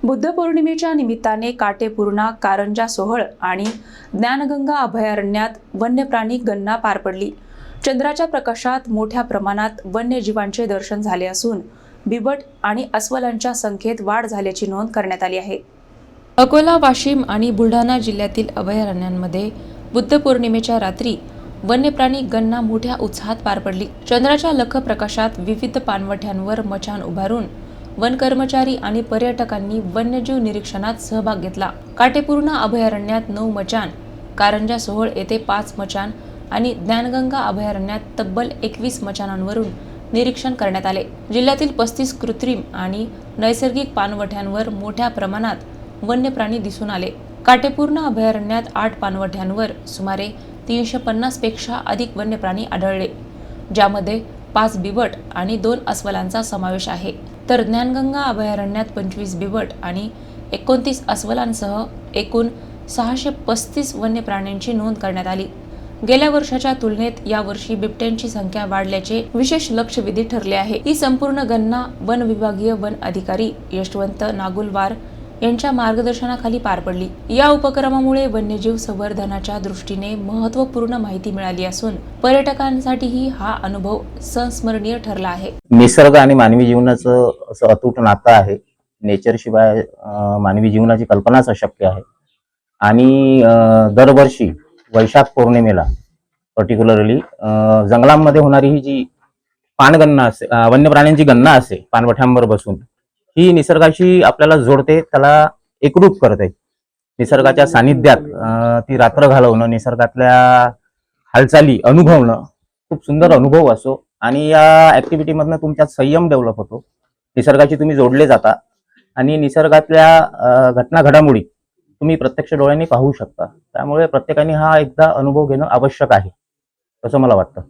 बुद्ध पौर्णिमेच्या निमित्ताने काटेपूर्णा, कारंजा सोहळ आणि ज्ञानगंगा अभयारण्यात वन्यप्राणी गणना पार पडली। चंद्राच्या प्रकाशात मोठ्या प्रमाणात वन्यजीवांचे दर्शन झाले असून बिबट आणि अस्वलांच्या संख्येत वाढ झाल्याची नोंद करण्यात आली आहे। अकोला, वाशिम आणि बुलढाणा जिल्ह्यातील अभयारण्यांमध्ये बुद्ध पौर्णिमेच्या रात्री वन्यप्राणी गणना मोठ्या उत्साहात पार पडली। चंद्राच्या लख प्रकाशात विविध पाणवठ्यांवर मचाण उभारून वन कर्मचारी आणि पर्यटकांनी वन्यजीव निरीक्षणात सहभाग घेतला। काटेपूर्णा अभयारण्यात 9 मचाण, कारंजा सोहळ येथे 5 मचाण आणि ज्ञानगंगा अभयारण्यात तब्बल 21 मचाणांवरून निरीक्षण करण्यात आले। जिल्ह्यातील 35 कृत्रिम आणि नैसर्गिक पाणवठ्यांवर मोठ्या प्रमाणात वन्यप्राणी दिसून आले। काटेपूर्णा अभयारण्यात 8 पाणवठ्यांवर सुमारे 350 पेक्षा अधिक वन्यप्राणी आढळले, ज्यामध्ये 5 बिबट आणि 2 अस्वलांचा समावेश आहे। तर ज्ञानगंगा अभयारण्यात 25 बिबट आणि 29 अस्वलांसह एकूण 635 वन्यप्राण्यांची नोंद करण्यात आली। गेल्या वर्षाच्या तुलनेत यावर्षी बिबट्यांची संख्या वाढल्याचे विशेष लक्षवेधी ठरले आहे। ही संपूर्ण गणना वन विभागीय वन अधिकारी यशवंत नागुलवार यांच्या मार्गदर्शनाखाली पार पडली। या उपक्रमामुळे वन्यजीव संवर्धनाच्या दृष्टीने महत्त्वपूर्ण माहिती मिळाली असून पर्यटकांसाठीही हा अनुभव संस्मरणीय ठरला आहे। निसर्ग आणि मानवी जीवनाचं असं अतूट नातं आहे। नेचर शिवाय मानवी जीवनाची कल्पनाच अशक्य आहे। आणि दरवर्षी वैशाख पौर्णिमेला पर्टिक्युलरली जंगलांमध्ये होणारी ही जी पाणगणना असते, वन्य प्राण्यांची गणना असते पाणवठ्यांवर बसून, ही निसर्गाशी आपल्याला जोडते, त्याला एकरूप करते। निसर्गाच्या सानिध्यात ती रात्र घालवणं, निसर्गातल्या हालचाली अनुभवणं खूप सुंदर अनुभव असतो। आणि या ऍक्टिव्हिटी मधनं तुमच्यात संयम डेव्हलप होतो, निसर्गाशी तुम्ही जोडले जाता आणि निसर्गातल्या घटना घडामोडी तुम्ही प्रत्यक्ष डोळ्यांनी पाहू शकता। त्यामुळे प्रत्येकाने हा एकदा अनुभव घेणं आवश्यक आहे, असं मला वाटतं।